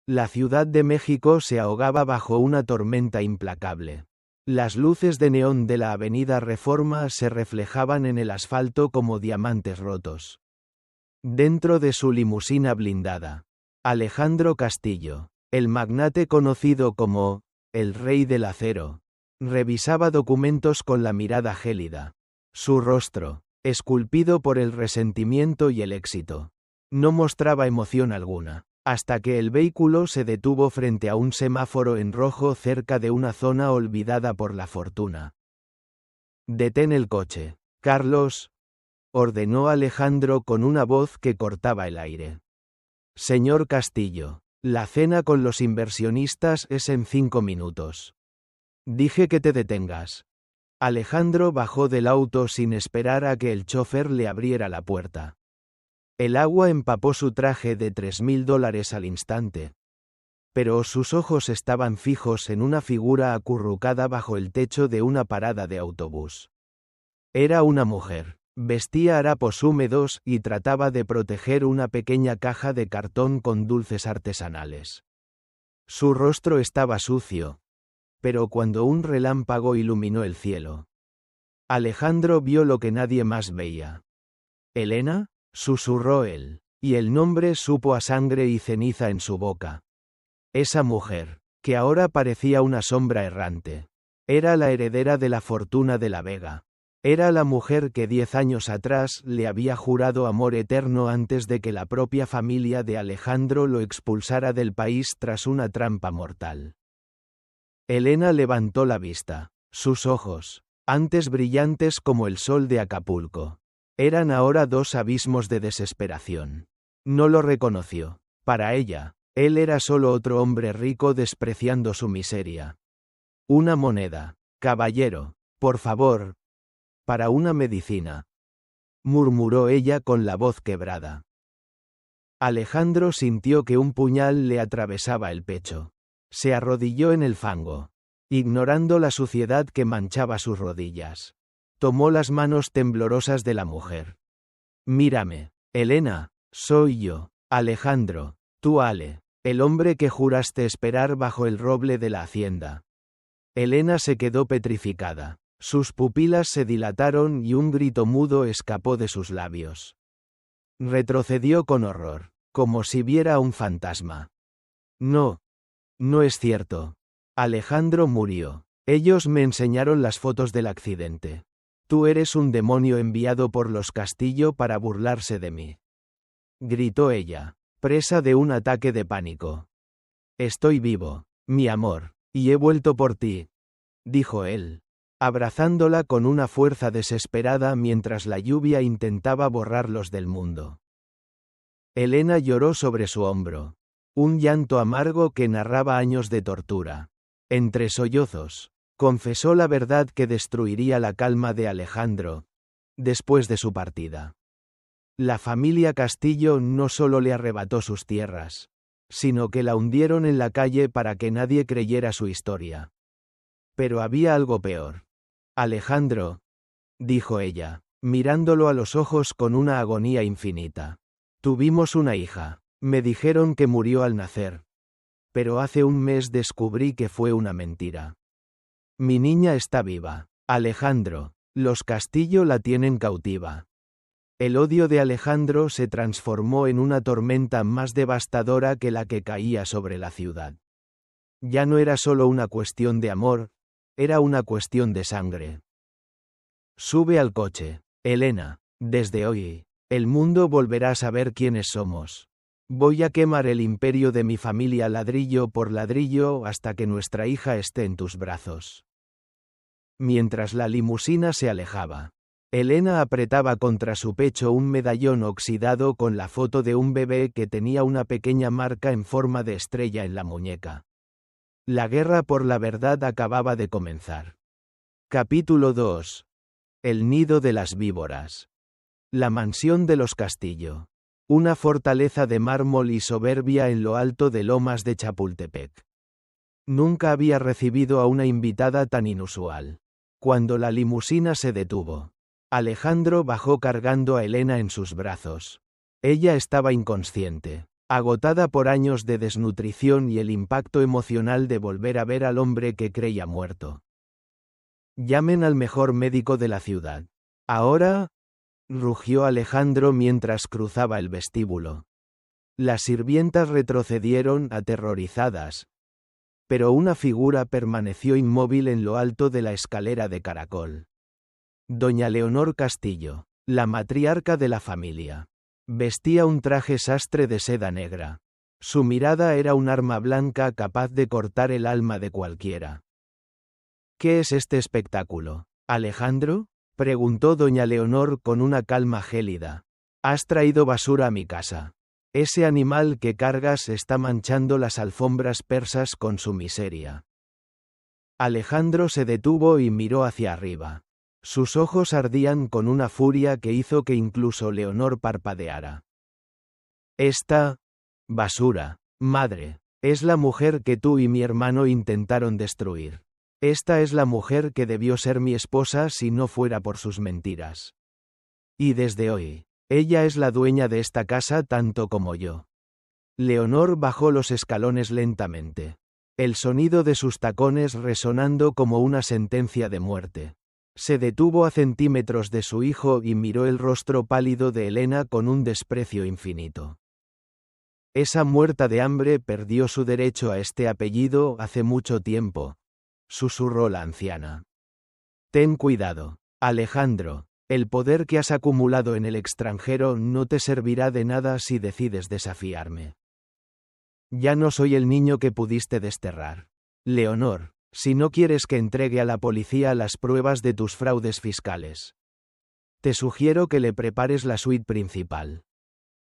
La Ciudad de México se ahogaba bajo una tormenta implacable. Las luces de neón de la Avenida Reforma se reflejaban en el asfalto como diamantes rotos. Dentro de su limusina blindada, Alejandro Castillo, el magnate conocido como el Rey del Acero, revisaba documentos con la mirada gélida. Su rostro, esculpido por el resentimiento y el éxito, no mostraba emoción alguna, hasta que el vehículo se detuvo frente a un semáforo en rojo cerca de una zona olvidada por la fortuna. «Detén el coche, Carlos», ordenó Alejandro con una voz que cortaba el aire. «Señor Castillo, la cena con los inversionistas es en 5 minutos. Dije que te detengas». Alejandro bajó del auto sin esperar a que el chofer le abriera la puerta. El agua empapó su traje de $3.000 al instante. Pero sus ojos estaban fijos en una figura acurrucada bajo el techo de una parada de autobús. Era una mujer. Vestía harapos húmedos y trataba de proteger una pequeña caja de cartón con dulces artesanales. Su rostro estaba sucio. Pero cuando un relámpago iluminó el cielo, Alejandro vio lo que nadie más veía. «¿Elena?», susurró él, y el nombre supo a sangre y ceniza en su boca. Esa mujer, que ahora parecía una sombra errante, era la heredera de la fortuna de la Vega. Era la mujer que 10 años atrás le había jurado amor eterno antes de que la propia familia de Alejandro lo expulsara del país tras una trampa mortal. Elena levantó la vista. Sus ojos, antes brillantes como el sol de Acapulco, eran ahora 2 abismos de desesperación. No lo reconoció. Para ella, él era solo otro hombre rico despreciando su miseria. «Una moneda, caballero, por favor. Para una medicina», murmuró ella con la voz quebrada. Alejandro sintió que un puñal le atravesaba el pecho. Se arrodilló en el fango, ignorando la suciedad que manchaba sus rodillas. Tomó las manos temblorosas de la mujer. «Mírame, Elena, soy yo, Alejandro, tú Ale, el hombre que juraste esperar bajo el roble de la hacienda». Elena se quedó petrificada. Sus pupilas se dilataron y un grito mudo escapó de sus labios. Retrocedió con horror, como si viera a un fantasma. «No. No es cierto. Alejandro murió. Ellos me enseñaron las fotos del accidente. Tú eres un demonio enviado por los Castillo para burlarse de mí», gritó ella, presa de un ataque de pánico. «Estoy vivo, mi amor, y he vuelto por ti», dijo él, abrazándola con una fuerza desesperada mientras la lluvia intentaba borrarlos del mundo. Elena lloró sobre su hombro. Un llanto amargo que narraba años de tortura. Entre sollozos, confesó la verdad que destruiría la calma de Alejandro, después de su partida. La familia Castillo no solo le arrebató sus tierras, sino que la hundieron en la calle para que nadie creyera su historia. Pero había algo peor. «Alejandro», dijo ella, mirándolo a los ojos con una agonía infinita. «Tuvimos una hija. Me dijeron que murió al nacer. Pero hace un mes descubrí que fue una mentira. Mi niña está viva. Alejandro, los Castillo la tienen cautiva». El odio de Alejandro se transformó en una tormenta más devastadora que la que caía sobre la ciudad. Ya no era solo una cuestión de amor, era una cuestión de sangre. «Sube al coche, Elena. Desde hoy, el mundo volverá a saber quiénes somos. Voy a quemar el imperio de mi familia ladrillo por ladrillo hasta que nuestra hija esté en tus brazos». Mientras la limusina se alejaba, Elena apretaba contra su pecho un medallón oxidado con la foto de un bebé que tenía una pequeña marca en forma de estrella en la muñeca. La guerra por la verdad acababa de comenzar. Capítulo 2. El nido de las víboras. La mansión de los Castillo. Una fortaleza de mármol y soberbia en lo alto de Lomas de Chapultepec. Nunca había recibido a una invitada tan inusual. Cuando la limusina se detuvo, Alejandro bajó cargando a Elena en sus brazos. Ella estaba inconsciente, agotada por años de desnutrición y el impacto emocional de volver a ver al hombre que creía muerto. Llamen al mejor médico de la ciudad. Ahora, rugió Alejandro mientras cruzaba el vestíbulo. Las sirvientas retrocedieron aterrorizadas, pero una figura permaneció inmóvil en lo alto de la escalera de caracol. Doña Leonor Castillo, la matriarca de la familia. Vestía un traje sastre de seda negra. Su mirada era un arma blanca capaz de cortar el alma de cualquiera. ¿Qué es este espectáculo, Alejandro?, preguntó doña Leonor con una calma gélida. Has traído basura a mi casa. Ese animal que cargas está manchando las alfombras persas con su miseria. Alejandro se detuvo y miró hacia arriba. Sus ojos ardían con una furia que hizo que incluso Leonor parpadeara. Esta basura, madre, es la mujer que tú y mi hermano intentaron destruir. Esta es la mujer que debió ser mi esposa si no fuera por sus mentiras. Y desde hoy, ella es la dueña de esta casa tanto como yo. Leonor bajó los escalones lentamente. El sonido de sus tacones resonando como una sentencia de muerte. Se detuvo a centímetros de su hijo y miró el rostro pálido de Elena con un desprecio infinito. Esa muerta de hambre perdió su derecho a este apellido hace mucho tiempo, susurró la anciana. Ten cuidado, Alejandro, el poder que has acumulado en el extranjero no te servirá de nada si decides desafiarme. Ya no soy el niño que pudiste desterrar. Leonor, si no quieres que entregue a la policía las pruebas de tus fraudes fiscales, te sugiero que le prepares la suite principal.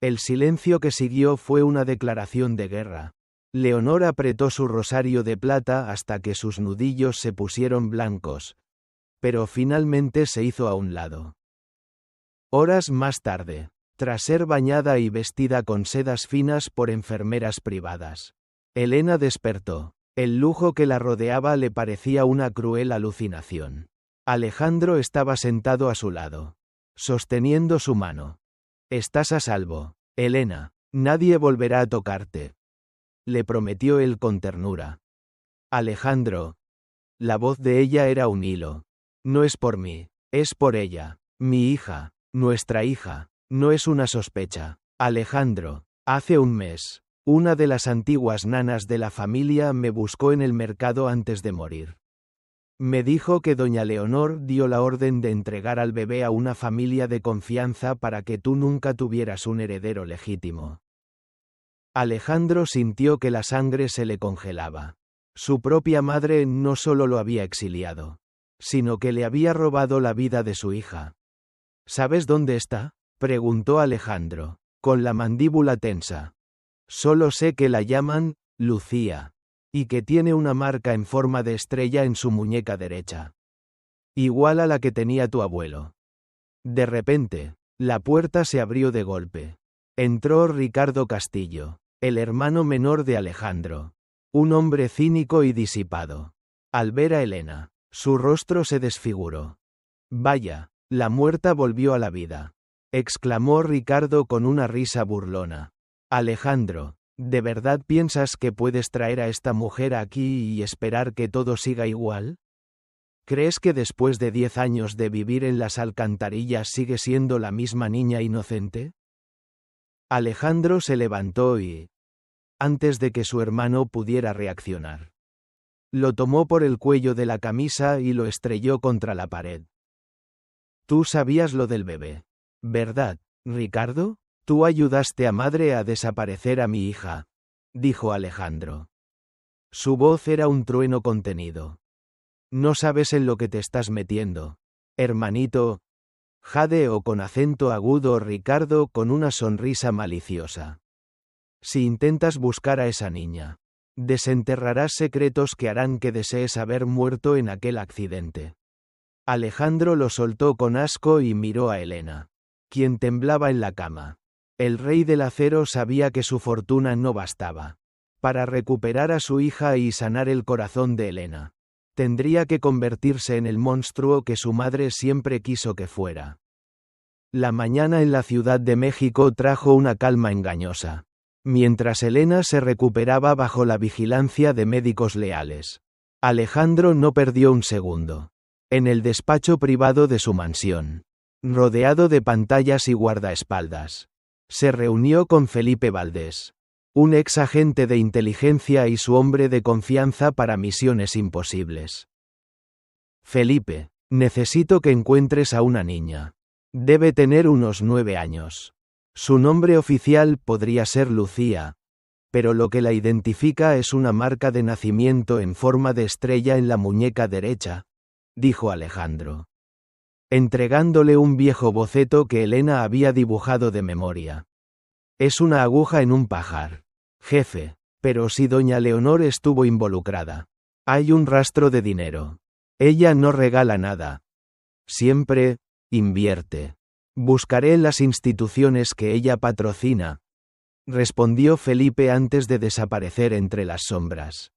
El silencio que siguió fue una declaración de guerra. Leonor apretó su rosario de plata hasta que sus nudillos se pusieron blancos, pero finalmente se hizo a un lado. Horas más tarde, tras ser bañada y vestida con sedas finas por enfermeras privadas, Elena despertó. El lujo que la rodeaba le parecía una cruel alucinación. Alejandro estaba sentado a su lado, sosteniendo su mano. Estás a salvo, Elena, nadie volverá a tocarte, le prometió él con ternura. Alejandro. La voz de ella era un hilo. No es por mí, es por ella, mi hija, nuestra hija, no es una sospecha. Alejandro, hace un mes, una de las antiguas nanas de la familia me buscó en el mercado antes de morir. Me dijo que doña Leonor dio la orden de entregar al bebé a una familia de confianza para que tú nunca tuvieras un heredero legítimo. Alejandro sintió que la sangre se le congelaba. Su propia madre no solo lo había exiliado, sino que le había robado la vida de su hija. ¿Sabes dónde está?, preguntó Alejandro, con la mandíbula tensa. Solo sé que la llaman Lucía, y que tiene una marca en forma de estrella en su muñeca derecha. Igual a la que tenía tu abuelo. De repente, la puerta se abrió de golpe. Entró Ricardo Castillo, el hermano menor de Alejandro. Un hombre cínico y disipado. Al ver a Elena, su rostro se desfiguró. Vaya, la muerta volvió a la vida, exclamó Ricardo con una risa burlona. Alejandro, ¿de verdad piensas que puedes traer a esta mujer aquí y esperar que todo siga igual? ¿Crees que después de 10 años de vivir en las alcantarillas sigue siendo la misma niña inocente? Alejandro se levantó y, antes de que su hermano pudiera reaccionar, lo tomó por el cuello de la camisa y lo estrelló contra la pared. Tú sabías lo del bebé, ¿verdad, Ricardo? Tú ayudaste a madre a desaparecer a mi hija, dijo Alejandro. Su voz era un trueno contenido. No sabes en lo que te estás metiendo, hermanito, jadeó con acento agudo Ricardo con una sonrisa maliciosa. Si intentas buscar a esa niña, desenterrarás secretos que harán que desees haber muerto en aquel accidente. Alejandro lo soltó con asco y miró a Elena, quien temblaba en la cama. El rey del acero sabía que su fortuna no bastaba para recuperar a su hija y sanar el corazón de Elena. Tendría que convertirse en el monstruo que su madre siempre quiso que fuera. La mañana en la Ciudad de México trajo una calma engañosa. Mientras Elena se recuperaba bajo la vigilancia de médicos leales, Alejandro no perdió un segundo. En el despacho privado de su mansión, rodeado de pantallas y guardaespaldas, se reunió con Felipe Valdés, un ex agente de inteligencia y su hombre de confianza para misiones imposibles. Felipe, necesito que encuentres a una niña. Debe tener unos 9 años. Su nombre oficial podría ser Lucía, pero lo que la identifica es una marca de nacimiento en forma de estrella en la muñeca derecha, dijo Alejandro, entregándole un viejo boceto que Elena había dibujado de memoria. Es una aguja en un pajar, jefe, pero si doña Leonor estuvo involucrada. Hay un rastro de dinero. Ella no regala nada. Siempre invierte. Buscaré en las instituciones que ella patrocina, respondió Felipe antes de desaparecer entre las sombras.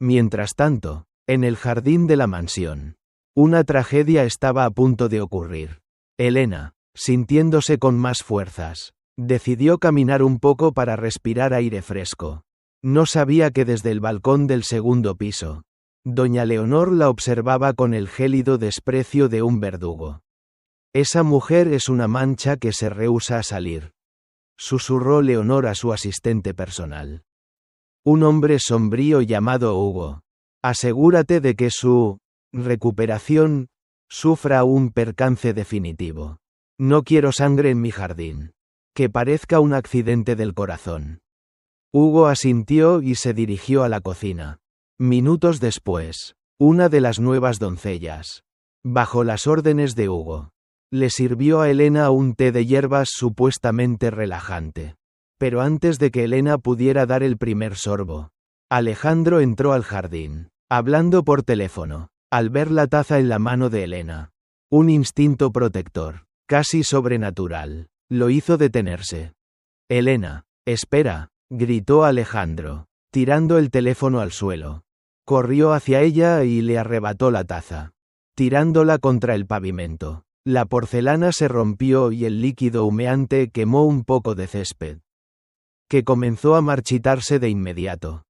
Mientras tanto, en el jardín de la mansión, una tragedia estaba a punto de ocurrir. Elena, sintiéndose con más fuerzas, decidió caminar un poco para respirar aire fresco. No sabía que desde el balcón del segundo piso, doña Leonor la observaba con el gélido desprecio de un verdugo. Esa mujer es una mancha que se rehúsa a salir, susurró Leonor a su asistente personal. Un hombre sombrío llamado Hugo. Asegúrate de que su recuperación sufra un percance definitivo. No quiero sangre en mi jardín. Que parezca un accidente del corazón. Hugo asintió y se dirigió a la cocina. Minutos después, una de las nuevas doncellas, bajo las órdenes de Hugo, le sirvió a Elena un té de hierbas supuestamente relajante. Pero antes de que Elena pudiera dar el primer sorbo, Alejandro entró al jardín, hablando por teléfono, al ver la taza en la mano de Elena. Un instinto protector, casi sobrenatural, lo hizo detenerse. Elena, espera, gritó Alejandro, tirando el teléfono al suelo. Corrió hacia ella y le arrebató la taza, tirándola contra el pavimento. La porcelana se rompió y el líquido humeante quemó un poco de césped, que comenzó a marchitarse de inmediato.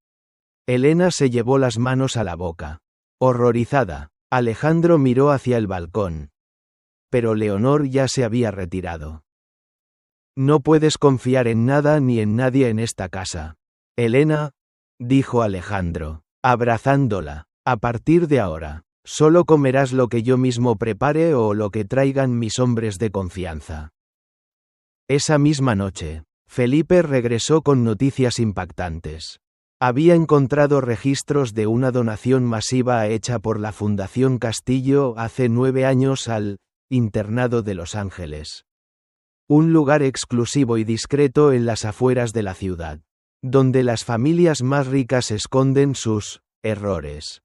Elena se llevó las manos a la boca. Horrorizada, Alejandro miró hacia el balcón. Pero Leonor ya se había retirado. No puedes confiar en nada ni en nadie en esta casa. Elena, dijo Alejandro, abrazándola, a partir de ahora, solo comerás lo que yo mismo prepare o lo que traigan mis hombres de confianza. Esa misma noche, Felipe regresó con noticias impactantes. Había encontrado registros de una donación masiva hecha por la Fundación Castillo hace 9 años al internado de Los Ángeles. Un lugar exclusivo y discreto en las afueras de la ciudad, donde las familias más ricas esconden sus errores.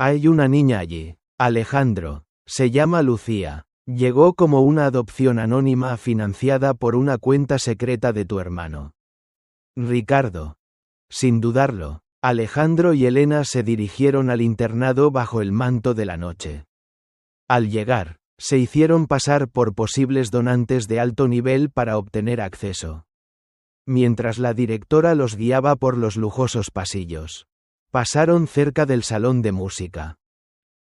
Hay una niña allí, Alejandro, se llama Lucía, llegó como una adopción anónima financiada por una cuenta secreta de tu hermano Ricardo. Sin dudarlo, Alejandro y Elena se dirigieron al internado bajo el manto de la noche. Al llegar, se hicieron pasar por posibles donantes de alto nivel para obtener acceso. Mientras la directora los guiaba por los lujosos pasillos, pasaron cerca del salón de música.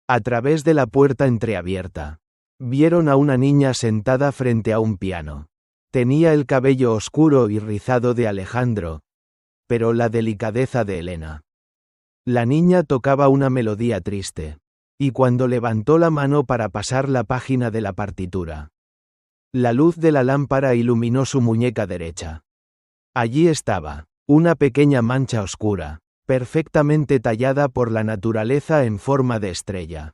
A través de la puerta entreabierta, vieron a una niña sentada frente a un piano. Tenía el cabello oscuro y rizado de Alejandro, pero la delicadeza de Elena. La niña tocaba una melodía triste, y cuando levantó la mano para pasar la página de la partitura, la luz de la lámpara iluminó su muñeca derecha. Allí estaba, una pequeña mancha oscura, perfectamente tallada por la naturaleza en forma de estrella.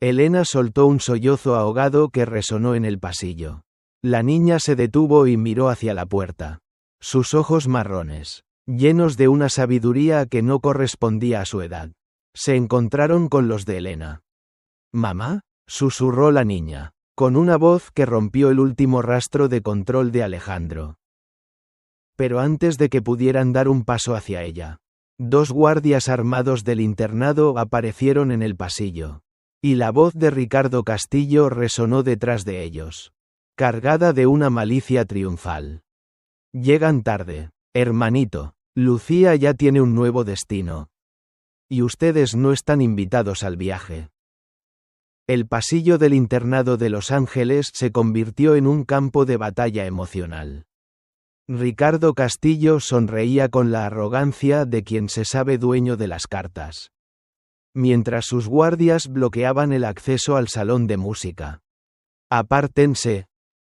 Elena soltó un sollozo ahogado que resonó en el pasillo. La niña se detuvo y miró hacia la puerta. Sus ojos marrones, llenos de una sabiduría que no correspondía a su edad, se encontraron con los de Elena. «¿Mamá?», susurró la niña, con una voz que rompió el último rastro de control de Alejandro. Pero antes de que pudieran dar un paso hacia ella, 2 guardias armados del internado aparecieron en el pasillo, y la voz de Ricardo Castillo resonó detrás de ellos, cargada de una malicia triunfal. Llegan tarde, hermanito. Lucía ya tiene un nuevo destino. Y ustedes no están invitados al viaje. El pasillo del internado de Los Ángeles se convirtió en un campo de batalla emocional. Ricardo Castillo sonreía con la arrogancia de quien se sabe dueño de las cartas, mientras sus guardias bloqueaban el acceso al salón de música. «Apártense»,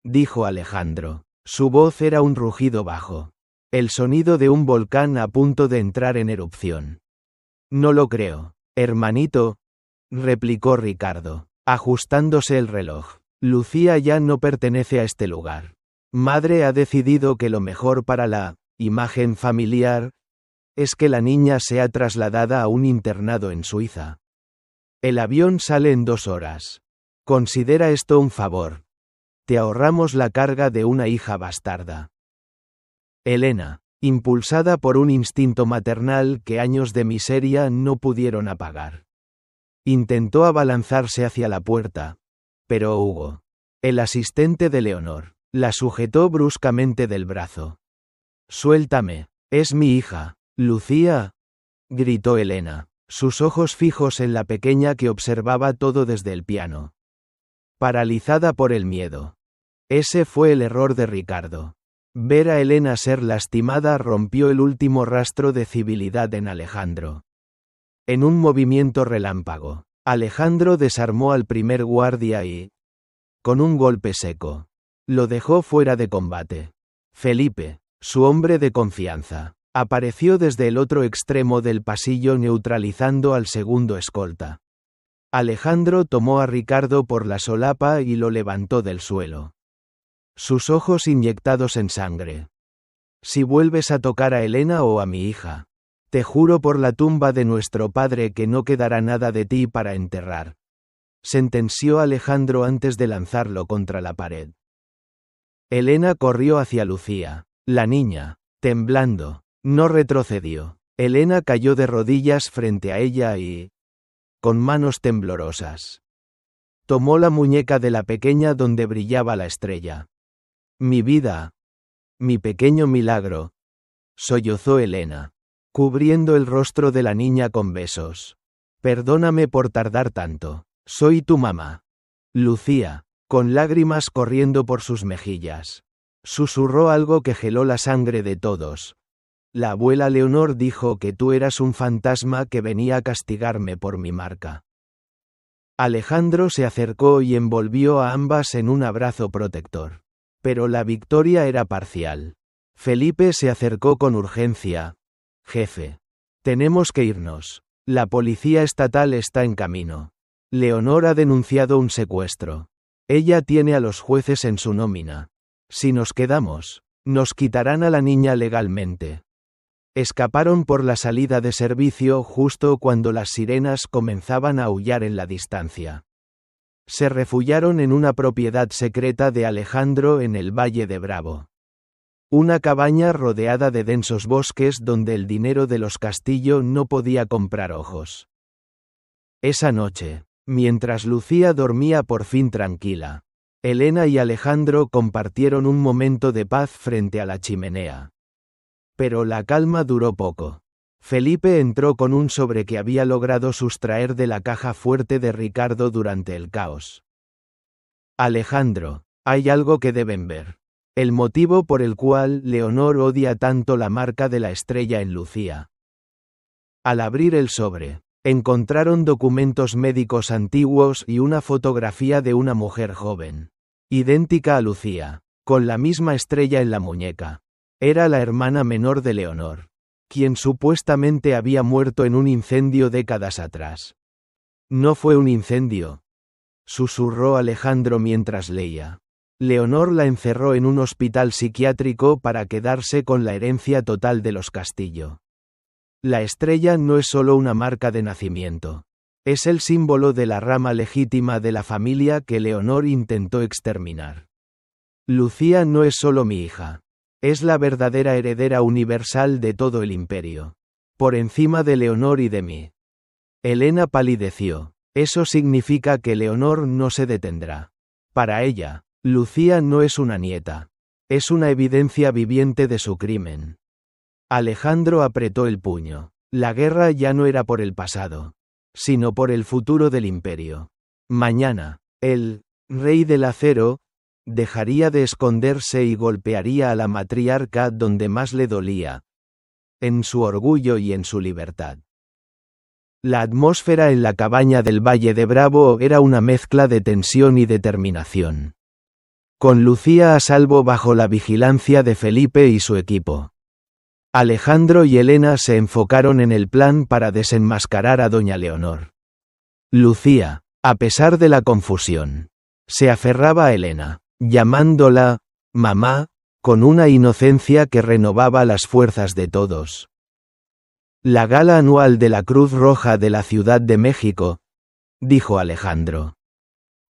dijo Alejandro. Su voz era un rugido bajo. El sonido de un volcán a punto de entrar en erupción. «No lo creo, hermanito», replicó Ricardo, ajustándose el reloj. «Lucía ya no pertenece a este lugar. Madre ha decidido que lo mejor para la imagen familiar es que la niña sea trasladada a un internado en Suiza. El avión sale en 2 horas. Considera esto un favor. Te ahorramos la carga de una hija bastarda». Elena, impulsada por un instinto maternal que años de miseria no pudieron apagar, intentó abalanzarse hacia la puerta, pero Hugo, el asistente de Leonor, la sujetó bruscamente del brazo. «Suéltame, es mi hija, Lucía», gritó Elena, sus ojos fijos en la pequeña que observaba todo desde el piano. Paralizada por el miedo. Ese fue el error de Ricardo. Ver a Elena ser lastimada rompió el último rastro de civilidad en Alejandro. En un movimiento relámpago, Alejandro desarmó al primer guardia y, con un golpe seco, lo dejó fuera de combate. Felipe, su hombre de confianza, apareció desde el otro extremo del pasillo neutralizando al segundo escolta. Alejandro tomó a Ricardo por la solapa y lo levantó del suelo. Sus ojos inyectados en sangre. «Si vuelves a tocar a Elena o a mi hija, te juro por la tumba de nuestro padre que no quedará nada de ti para enterrar», sentenció Alejandro antes de lanzarlo contra la pared. Elena corrió hacia Lucía. La niña, temblando, no retrocedió. Elena cayó de rodillas frente a ella y, con manos temblorosas, tomó la muñeca de la pequeña donde brillaba la estrella. «Mi vida. Mi pequeño milagro», sollozó Elena, cubriendo el rostro de la niña con besos. «Perdóname por tardar tanto. Soy tu mamá». Lucía, con lágrimas corriendo por sus mejillas, susurró algo que geló la sangre de todos. «La abuela Leonor dijo que tú eras un fantasma que venía a castigarme por mi marca». Alejandro se acercó y envolvió a ambas en un abrazo protector. Pero la victoria era parcial. Felipe se acercó con urgencia. «Jefe. Tenemos que irnos. La policía estatal está en camino. Leonor ha denunciado un secuestro. Ella tiene a los jueces en su nómina. Si nos quedamos, nos quitarán a la niña legalmente». Escaparon por la salida de servicio justo cuando las sirenas comenzaban a aullar en la distancia. Se refugiaron en una propiedad secreta de Alejandro en el Valle de Bravo. Una cabaña rodeada de densos bosques donde el dinero de los Castillo no podía comprar ojos. Esa noche, mientras Lucía dormía por fin tranquila, Elena y Alejandro compartieron un momento de paz frente a la chimenea. Pero la calma duró poco. Felipe entró con un sobre que había logrado sustraer de la caja fuerte de Ricardo durante el caos. «Alejandro, hay algo que deben ver. El motivo por el cual Leonor odia tanto la marca de la estrella en Lucía». Al abrir el sobre, encontraron documentos médicos antiguos y una fotografía de una mujer joven, idéntica a Lucía, con la misma estrella en la muñeca. Era la hermana menor de Leonor, quien supuestamente había muerto en un incendio décadas atrás. «No fue un incendio», susurró Alejandro mientras leía. «Leonor la encerró en un hospital psiquiátrico para quedarse con la herencia total de los Castillo. La estrella no es solo una marca de nacimiento. Es el símbolo de la rama legítima de la familia que Leonor intentó exterminar. Lucía no es solo mi hija. Es la verdadera heredera universal de todo el imperio. Por encima de Leonor y de mí». Elena palideció. Eso significa que Leonor no se detendrá. Para ella, Lucía no es una nieta. Es una evidencia viviente de su crimen. Alejandro apretó el puño. La guerra ya no era por el pasado, sino por el futuro del imperio. Mañana, el rey del acero dejaría de esconderse y golpearía a la matriarca donde más le dolía, en su orgullo y en su libertad. La atmósfera en la cabaña del Valle de Bravo era una mezcla de tensión y determinación. Con Lucía a salvo bajo la vigilancia de Felipe y su equipo, Alejandro y Elena se enfocaron en el plan para desenmascarar a doña Leonor. Lucía, a pesar de la confusión, se aferraba a Elena, llamándola mamá, con una inocencia que renovaba las fuerzas de todos. La gala anual de la Cruz Roja de la Ciudad de México, dijo Alejandro,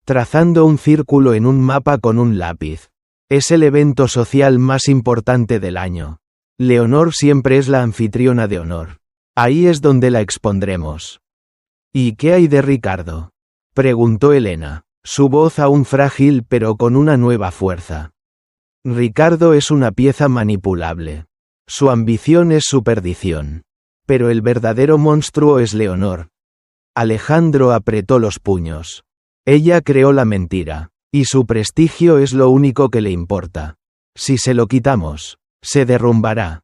trazando un círculo en un mapa con un lápiz. Es el evento social más importante del año. Leonor siempre es la anfitriona de honor. Ahí es donde la expondremos. ¿Y qué hay de Ricardo?, preguntó Elena, su voz aún frágil pero con una nueva fuerza. Ricardo es una pieza manipulable. Su ambición es su perdición. Pero el verdadero monstruo es Leonor. Alejandro apretó los puños. Ella creó la mentira, y su prestigio es lo único que le importa. Si se lo quitamos, se derrumbará.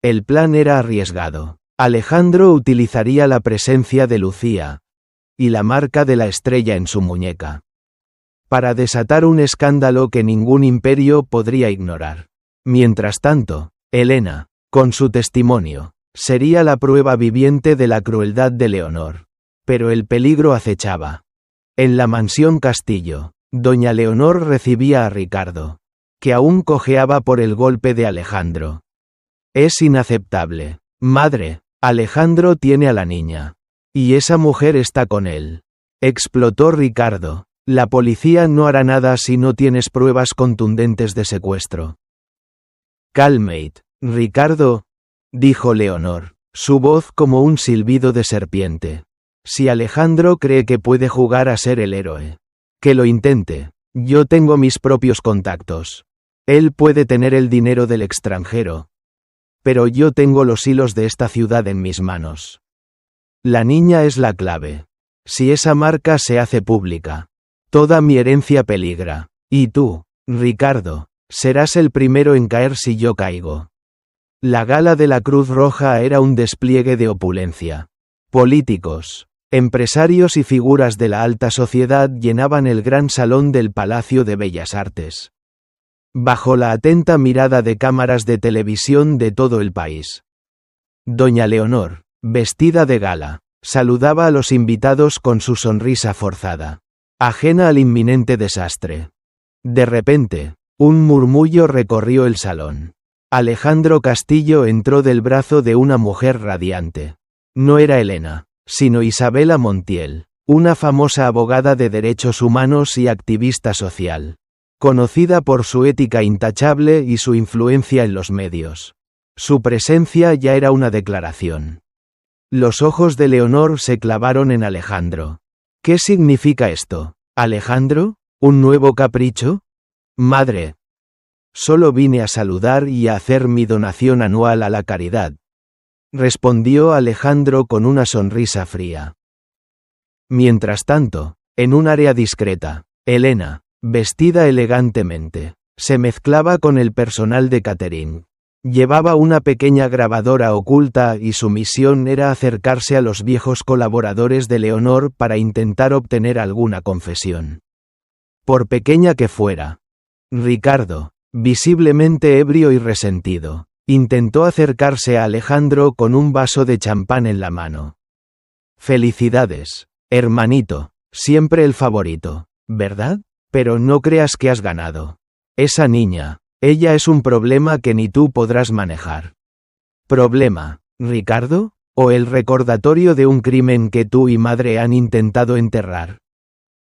El plan era arriesgado. Alejandro utilizaría la presencia de Lucía y la marca de la estrella en su muñeca para desatar un escándalo que ningún imperio podría ignorar. Mientras tanto, Elena, con su testimonio, sería la prueba viviente de la crueldad de Leonor. Pero el peligro acechaba. En la mansión Castillo, doña Leonor recibía a Ricardo, que aún cojeaba por el golpe de Alejandro. Es inaceptable. Madre, Alejandro tiene a la niña. Y esa mujer está con él. Explotó Ricardo. La policía no hará nada si no tienes pruebas contundentes de secuestro. Calmate, Ricardo, dijo Leonor, su voz como un silbido de serpiente. Si Alejandro cree que puede jugar a ser el héroe, que lo intente. Yo tengo mis propios contactos. Él puede tener el dinero del extranjero. Pero yo tengo los hilos de esta ciudad en mis manos. La niña es la clave. Si esa marca se hace pública, toda mi herencia peligra. Y tú, Ricardo, serás el primero en caer si yo caigo. La gala de la Cruz Roja era un despliegue de opulencia. Políticos, empresarios y figuras de la alta sociedad llenaban el gran salón del Palacio de Bellas Artes, bajo la atenta mirada de cámaras de televisión de todo el país. Doña Leonor, vestida de gala, saludaba a los invitados con su sonrisa forzada, ajena al inminente desastre. De repente, un murmullo recorrió el salón. Alejandro Castillo entró del brazo de una mujer radiante. No era Elena, sino Isabela Montiel, una famosa abogada de derechos humanos y activista social, conocida por su ética intachable y su influencia en los medios. Su presencia ya era una declaración. Los ojos de Leonor se clavaron en Alejandro. ¿Qué significa esto? ¿Alejandro? ¿Un nuevo capricho? Madre. Solo vine a saludar y a hacer mi donación anual a la caridad, respondió Alejandro con una sonrisa fría. Mientras tanto, en un área discreta, Elena, vestida elegantemente, se mezclaba con el personal de catering. Llevaba una pequeña grabadora oculta y su misión era acercarse a los viejos colaboradores de Leonor para intentar obtener alguna confesión. Por pequeña que fuera. Ricardo, visiblemente ebrio y resentido, intentó acercarse a Alejandro con un vaso de champán en la mano. Felicidades, hermanito, siempre el favorito, ¿verdad? Pero no creas que has ganado. Esa niña, ella es un problema que ni tú podrás manejar. ¿Problema, Ricardo? ¿O el recordatorio de un crimen que tú y madre han intentado enterrar?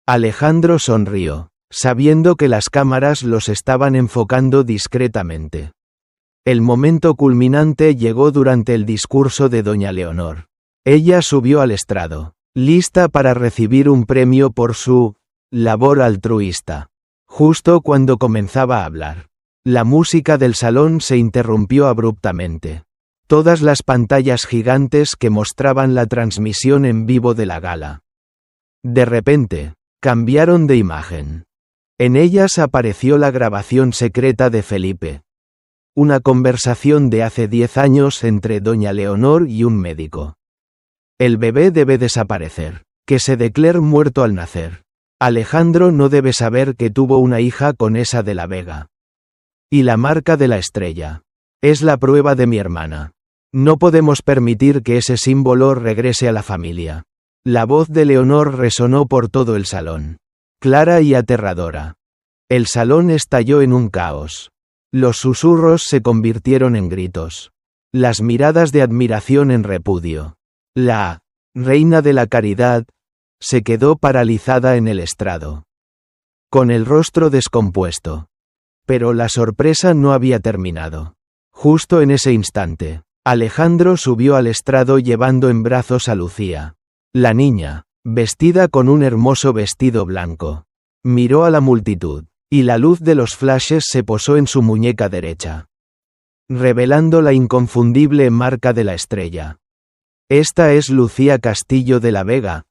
Alejandro sonrió, sabiendo que las cámaras los estaban enfocando discretamente. El momento culminante llegó durante el discurso de doña Leonor. Ella subió al estrado, lista para recibir un premio por su labor altruista, justo cuando comenzaba a hablar. La música del salón se interrumpió abruptamente. Todas las pantallas gigantes que mostraban la transmisión en vivo de la gala. De repente, cambiaron de imagen. En ellas apareció la grabación secreta de Felipe. Una conversación de hace 10 años entre doña Leonor y un médico. El bebé debe desaparecer. Que se declare muerto al nacer. Alejandro no debe saber que tuvo una hija con esa de la Vega. Y la marca de la estrella. Es la prueba de mi hermana. No podemos permitir que ese símbolo regrese a la familia. La voz de Leonor resonó por todo el salón. Clara y aterradora. El salón estalló en un caos. Los susurros se convirtieron en gritos. Las miradas de admiración en repudio. La reina de la caridad se quedó paralizada en el estrado. Con el rostro descompuesto. Pero la sorpresa no había terminado. Justo en ese instante, Alejandro subió al estrado llevando en brazos a Lucía. La niña, vestida con un hermoso vestido blanco, miró a la multitud, y la luz de los flashes se posó en su muñeca derecha, revelando la inconfundible marca de la estrella. «Esta es Lucía Castillo de la Vega»,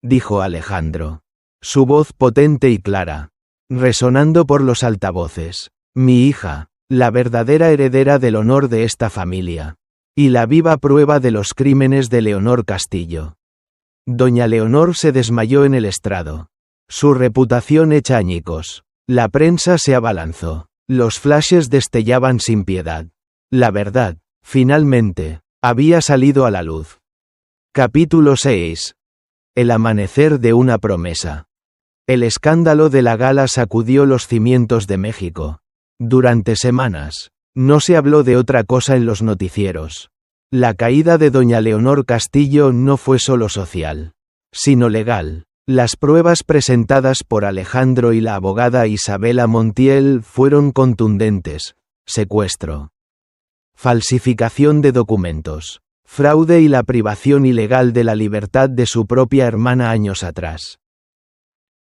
dijo Alejandro. Su voz potente y clara, resonando por los altavoces. «Mi hija, la verdadera heredera del honor de esta familia. Y la viva prueba de los crímenes de Leonor Castillo». Doña Leonor se desmayó en el estrado. Su reputación hecha añicos. La prensa se abalanzó. Los flashes destellaban sin piedad. La verdad, finalmente, había salido a la luz. Capítulo 6. El amanecer de una promesa. El escándalo de la gala sacudió los cimientos de México. Durante semanas, no se habló de otra cosa en los noticieros. La caída de doña Leonor Castillo no fue solo social, sino legal. Las pruebas presentadas por Alejandro y la abogada Isabela Montiel fueron contundentes: secuestro, falsificación de documentos, fraude y la privación ilegal de la libertad de su propia hermana años atrás.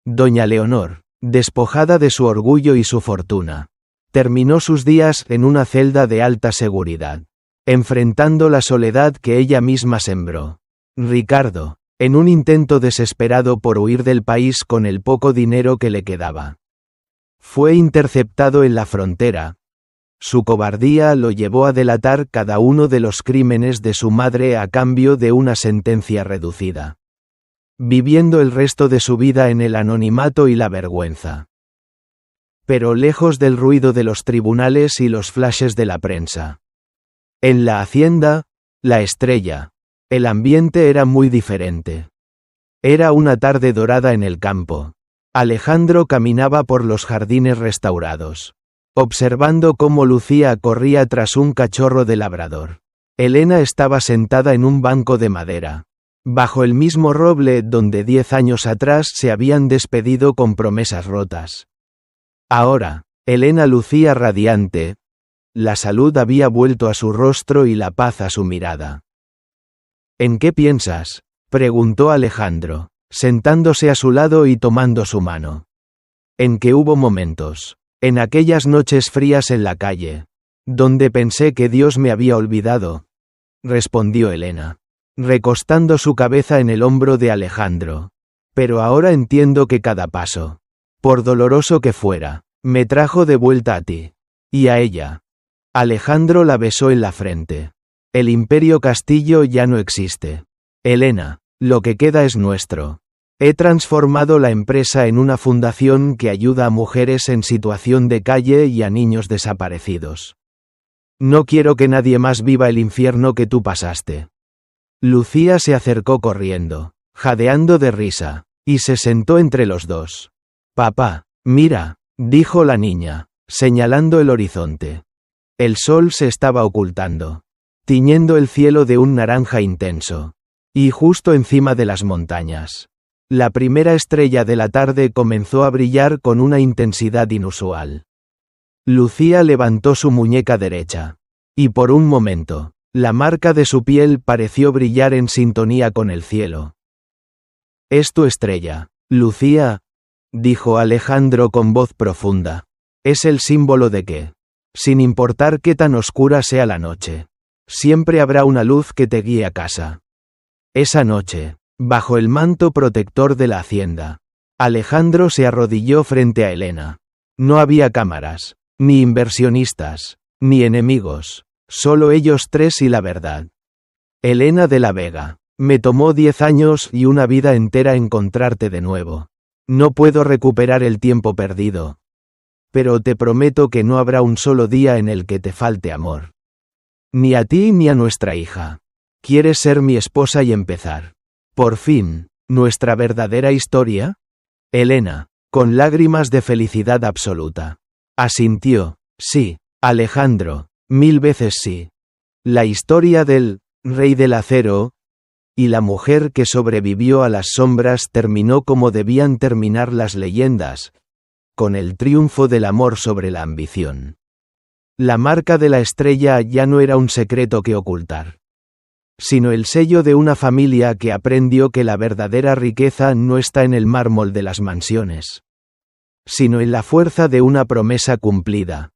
Doña Leonor, despojada de su orgullo y su fortuna, terminó sus días en una celda de alta seguridad, enfrentando la soledad que ella misma sembró. Ricardo, en un intento desesperado por huir del país con el poco dinero que le quedaba, fue interceptado en la frontera. Su cobardía lo llevó a delatar cada uno de los crímenes de su madre a cambio de una sentencia reducida, viviendo el resto de su vida en el anonimato y la vergüenza. Pero lejos del ruido de los tribunales y los flashes de la prensa. En la hacienda, La Estrella, el ambiente era muy diferente. Era una tarde dorada en el campo. Alejandro caminaba por los jardines restaurados, observando cómo Lucía corría tras un cachorro de labrador. Elena estaba sentada en un banco de madera, bajo el mismo roble donde 10 años atrás se habían despedido con promesas rotas. Ahora, Elena lucía radiante. La salud había vuelto a su rostro y la paz a su mirada. ¿En qué piensas?, preguntó Alejandro, sentándose a su lado y tomando su mano. En que hubo momentos, en aquellas noches frías en la calle, donde pensé que Dios me había olvidado, respondió Elena, recostando su cabeza en el hombro de Alejandro. Pero ahora entiendo que cada paso, por doloroso que fuera, me trajo de vuelta a ti. Y a ella. Alejandro la besó en la frente. El Imperio Castillo ya no existe. Elena, lo que queda es nuestro. He transformado la empresa en una fundación que ayuda a mujeres en situación de calle y a niños desaparecidos. No quiero que nadie más viva el infierno que tú pasaste. Lucía se acercó corriendo, jadeando de risa, y se sentó entre los dos. Papá, mira, dijo la niña, señalando el horizonte. El sol se estaba ocultando, tiñendo el cielo de un naranja intenso. Y justo encima de las montañas, la primera estrella de la tarde comenzó a brillar con una intensidad inusual. Lucía levantó su muñeca derecha. Y por un momento, la marca de su piel pareció brillar en sintonía con el cielo. «Es tu estrella, Lucía», dijo Alejandro con voz profunda. Es el símbolo de que, sin importar qué tan oscura sea la noche, siempre habrá una luz que te guíe a casa. Esa noche, bajo el manto protector de la hacienda, Alejandro se arrodilló frente a Elena. No había cámaras, ni inversionistas, ni enemigos, solo ellos tres y la verdad. Elena de la Vega, me tomó 10 años y una vida entera encontrarte de nuevo. No puedo recuperar el tiempo perdido. Pero te prometo que no habrá un solo día en el que te falte amor. Ni a ti ni a nuestra hija. ¿Quieres ser mi esposa y empezar, por fin, nuestra verdadera historia? Elena, con lágrimas de felicidad absoluta, asintió. Sí, Alejandro, 1000 veces sí. La historia del Rey del Acero y la mujer que sobrevivió a las sombras terminó como debían terminar las leyendas, con el triunfo del amor sobre la ambición. La marca de la estrella ya no era un secreto que ocultar, sino el sello de una familia que aprendió que la verdadera riqueza no está en el mármol de las mansiones, sino en la fuerza de una promesa cumplida.